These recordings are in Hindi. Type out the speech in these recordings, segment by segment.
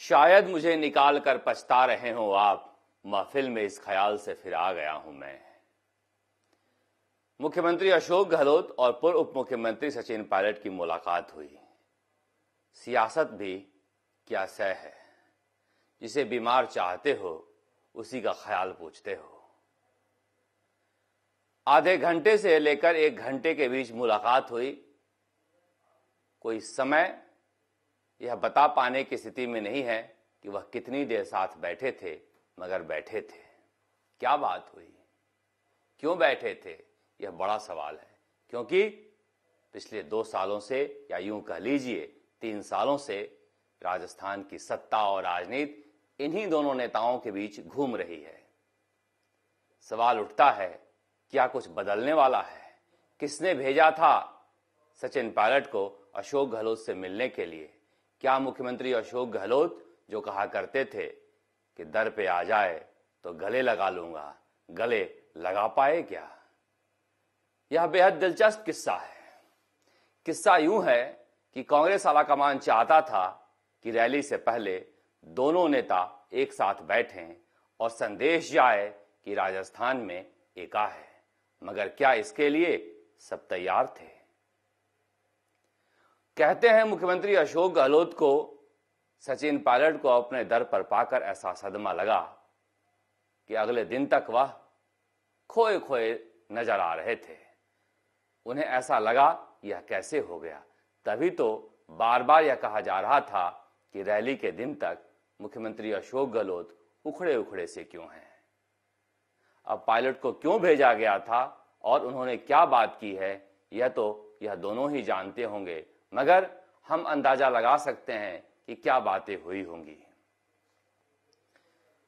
शायद मुझे निकाल कर पछता रहे हो आप, महफिल में इस ख्याल से फिर आ गया हूं मैं। मुख्यमंत्री अशोक गहलोत और पूर्व उप मुख्यमंत्री सचिन पायलट की मुलाकात हुई। सियासत भी क्या सह है, जिसे बीमार चाहते हो उसी का ख्याल पूछते हो। आधे घंटे से लेकर 1 घंटे के बीच मुलाकात हुई। कोई समय यह बता पाने की स्थिति में नहीं है कि वह कितनी देर साथ बैठे थे, मगर बैठे थे। क्या बात हुई, क्यों बैठे थे, यह बड़ा सवाल है। क्योंकि पिछले 2 सालों से, या यूं कह लीजिए 3 सालों से, राजस्थान की सत्ता और राजनीति इन्हीं दोनों नेताओं के बीच घूम रही है। सवाल उठता है, क्या कुछ बदलने वाला है? किसने भेजा था सचिन पायलट को अशोक गहलोत से मिलने के लिए? क्या मुख्यमंत्री अशोक गहलोत, जो कहा करते थे कि दर पे आ जाए तो गले लगा लूंगा, गले लगा पाए क्या? यह बेहद दिलचस्प किस्सा है। किस्सा यूं है कि कांग्रेस आलाकमान चाहता था कि रैली से पहले दोनों नेता एक साथ बैठें और संदेश जाए कि राजस्थान में एका है। मगर क्या इसके लिए सब तैयार थे? कहते हैं मुख्यमंत्री अशोक गहलोत को सचिन पायलट को अपने दर पर पाकर ऐसा सदमा लगा कि अगले दिन तक वह खोए खोए नजर आ रहे थे। उन्हें ऐसा लगा यह कैसे हो गया। तभी तो बार बार यह कहा जा रहा था कि रैली के दिन तक मुख्यमंत्री अशोक गहलोत उखड़े उखड़े से क्यों हैं। अब पायलट को क्यों भेजा गया था और उन्होंने क्या बात की है, यह दोनों ही जानते होंगे, मगर हम अंदाजा लगा सकते हैं कि क्या बातें हुई होंगी।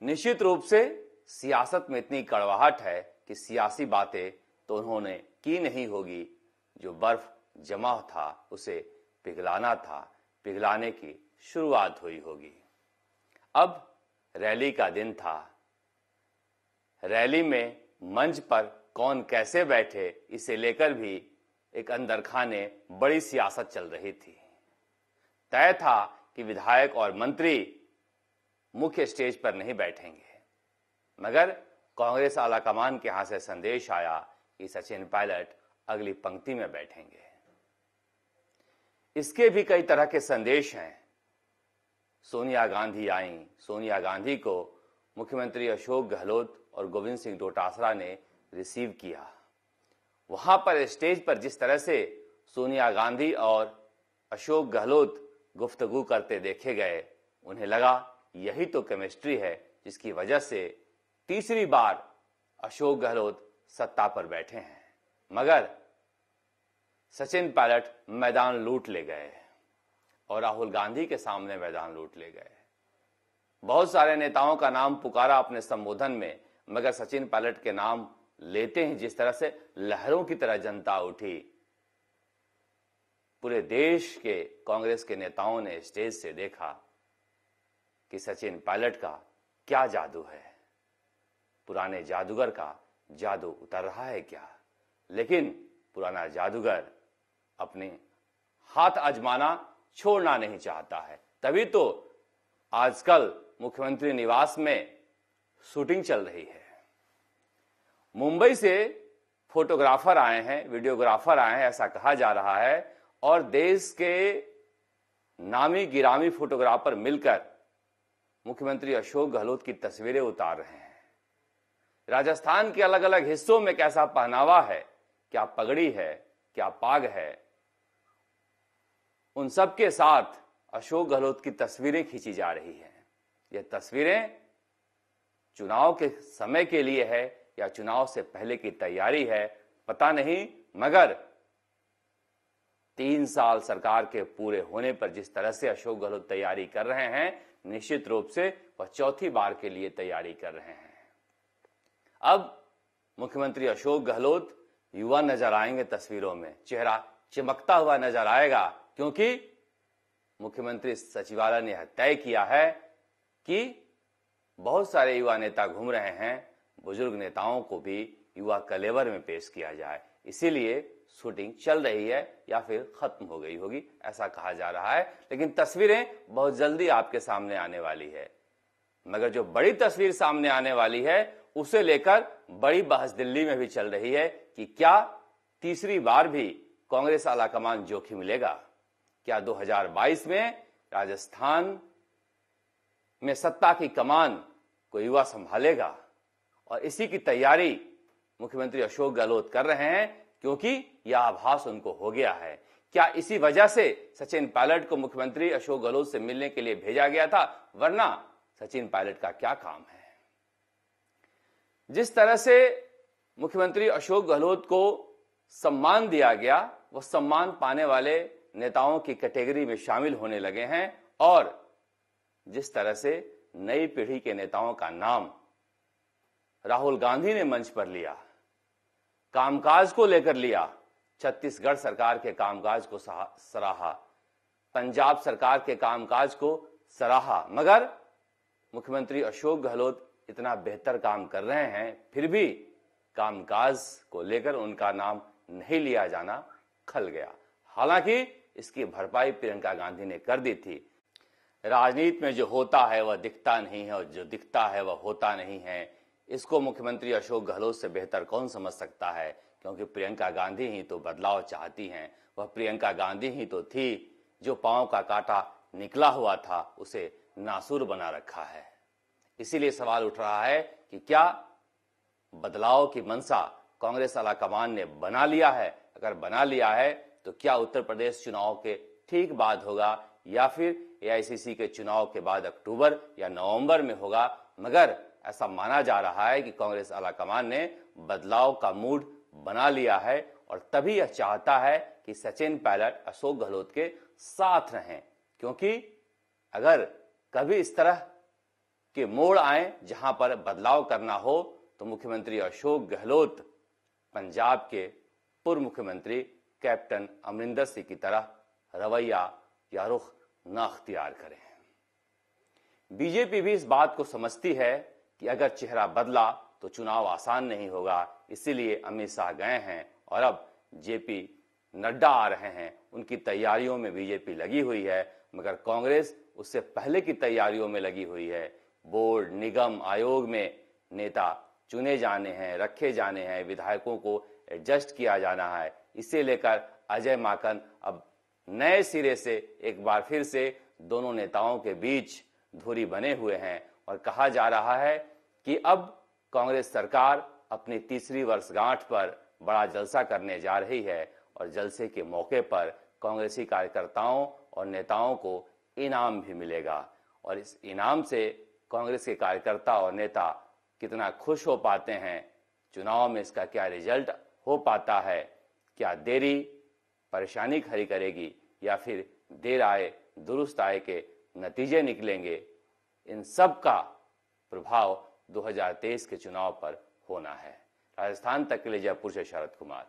निश्चित रूप से सियासत में इतनी कड़वाहट है कि सियासी बातें तो उन्होंने की नहीं होगी। जो बर्फ जमा था उसे पिघलाना था, पिघलाने की शुरुआत हुई होगी। अब रैली का दिन था। रैली में मंच पर कौन कैसे बैठे, इसे लेकर भी एक अंदर खाने बड़ी सियासत चल रही थी। तय था कि विधायक और मंत्री मुख्य स्टेज पर नहीं बैठेंगे, मगर कांग्रेस आलाकमान के यहां से संदेश आया कि सचिन पायलट अगली पंक्ति में बैठेंगे। इसके भी कई तरह के संदेश हैं। सोनिया गांधी आई। सोनिया गांधी को मुख्यमंत्री अशोक गहलोत और गोविंद सिंह डोटासरा ने रिसीव किया। वहां पर स्टेज पर जिस तरह से सोनिया गांधी और अशोक गहलोत गुफ्तगू करते देखे गए, उन्हें लगा यही तो केमिस्ट्री है जिसकी वजह से तीसरी बार अशोक गहलोत सत्ता पर बैठे हैं। मगर सचिन पायलट मैदान लूट ले गए और राहुल गांधी के सामने मैदान लूट ले गए। बहुत सारे नेताओं का नाम पुकारा अपने संबोधन में, मगर सचिन पायलट के नाम लेते ही जिस तरह से लहरों की तरह जनता उठी। पूरे देश के कांग्रेस के नेताओं ने स्टेज से देखा कि सचिन पायलट का क्या जादू है। पुराने जादूगर का जादू उतर रहा है क्या? लेकिन पुराना जादूगर अपने हाथ आजमाना छोड़ना नहीं चाहता है। तभी तो आजकल मुख्यमंत्री निवास में शूटिंग चल रही है। मुंबई से फोटोग्राफर आए हैं, वीडियोग्राफर आए हैं, ऐसा कहा जा रहा है, और देश के नामी गिरामी फोटोग्राफर मिलकर मुख्यमंत्री अशोक गहलोत की तस्वीरें उतार रहे हैं। राजस्थान के अलग अलग हिस्सों में कैसा पहनावा है, क्या पगड़ी है, क्या पाग है, उन सब के साथ अशोक गहलोत की तस्वीरें खींची जा रही हैं। यह तस्वीरें चुनाव के समय के लिए है या चुनाव से पहले की तैयारी है, पता नहीं, मगर 3 साल सरकार के पूरे होने पर जिस तरह से अशोक गहलोत तैयारी कर रहे हैं, निश्चित रूप से वह चौथी बार के लिए तैयारी कर रहे हैं। अब मुख्यमंत्री अशोक गहलोत युवा नजर आएंगे तस्वीरों में, चेहरा चमकता हुआ नजर आएगा, क्योंकि मुख्यमंत्री सचिवालय ने यह तय किया है कि बहुत सारे युवा नेता घूम रहे हैं, बुजुर्ग नेताओं को भी युवा कलेवर में पेश किया जाए। इसीलिए शूटिंग चल रही है या फिर खत्म हो गई होगी, ऐसा कहा जा रहा है। लेकिन तस्वीरें बहुत जल्दी आपके सामने आने वाली है। मगर जो बड़ी तस्वीर सामने आने वाली है उसे लेकर बड़ी बहस दिल्ली में भी चल रही है कि क्या तीसरी बार भी कांग्रेस आलाकमान जोखिम लेगा? क्या 2022 में राजस्थान में सत्ता की कमान कोई युवा संभालेगा? और इसी की तैयारी मुख्यमंत्री अशोक गहलोत कर रहे हैं, क्योंकि यह आभास उनको हो गया है। क्या इसी वजह से सचिन पायलट को मुख्यमंत्री अशोक गहलोत से मिलने के लिए भेजा गया था? वरना सचिन पायलट का क्या काम है? जिस तरह से मुख्यमंत्री अशोक गहलोत को सम्मान दिया गया, वो सम्मान पाने वाले नेताओं की कैटेगरी में शामिल होने लगे हैं। और जिस तरह से नई पीढ़ी के नेताओं का नाम राहुल गांधी ने मंच पर लिया, कामकाज को लेकर लिया, छत्तीसगढ़ सरकार के कामकाज को सराहा, पंजाब सरकार के कामकाज को सराहा, मगर मुख्यमंत्री अशोक गहलोत इतना बेहतर काम कर रहे हैं, फिर भी कामकाज को लेकर उनका नाम नहीं लिया जाना खल गया। हालांकि इसकी भरपाई प्रियंका गांधी ने कर दी थी। राजनीति में जो होता है वह दिखता नहीं है और जो दिखता है वह होता नहीं है, इसको मुख्यमंत्री अशोक गहलोत से बेहतर कौन समझ सकता है? क्योंकि प्रियंका गांधी ही तो बदलाव चाहती हैं। वह प्रियंका गांधी ही तो थी जो पांव का कांटा निकला हुआ था उसे नासूर बना रखा है। इसीलिए सवाल उठ रहा है कि क्या बदलाव की मंशा कांग्रेस आलाकमान ने बना लिया है? अगर बना लिया है तो क्या उत्तर प्रदेश चुनाव के ठीक बाद होगा या फिर एआईसीसी के चुनाव के बाद अक्टूबर या नवंबर में होगा? मगर ऐसा माना जा रहा है कि कांग्रेस आलाकमान ने बदलाव का मूड बना लिया है और तभी यह चाहता है कि सचिन पायलट अशोक गहलोत के साथ रहें। क्योंकि अगर कभी इस तरह के मोड़ आए जहां पर बदलाव करना हो तो मुख्यमंत्री अशोक गहलोत पंजाब के पूर्व मुख्यमंत्री कैप्टन अमरिंदर सिंह की तरह रवैया या रुख न अख्तियार करें। बीजेपी भी इस बात को समझती है कि अगर चेहरा बदला तो चुनाव आसान नहीं होगा। इसीलिए अमित शाह गए हैं और अब जेपी नड्डा आ रहे हैं। उनकी तैयारियों में बीजेपी लगी हुई है, मगर कांग्रेस उससे पहले की तैयारियों में लगी हुई है। बोर्ड, निगम, आयोग में नेता चुने जाने हैं, रखे जाने हैं, विधायकों को एडजस्ट किया जाना है। इसे लेकर अजय माकन अब नए सिरे से एक बार फिर से दोनों नेताओं के बीच धुरी बने हुए हैं और कहा जा रहा है कि अब कांग्रेस सरकार अपनी तीसरी वर्षगांठ पर बड़ा जलसा करने जा रही है और जलसे के मौके पर कांग्रेसी कार्यकर्ताओं और नेताओं को इनाम भी मिलेगा। और इस इनाम से कांग्रेस के कार्यकर्ता और नेता कितना खुश हो पाते हैं, चुनाव में इसका क्या रिजल्ट हो पाता है, क्या देरी परेशानी खड़ी करेगी या फिर देर आए दुरुस्त आए के नतीजे निकलेंगे, इन सब का प्रभाव 2023 के चुनाव पर होना है। राजस्थान तक के लिए जयपुर से शरद कुमार।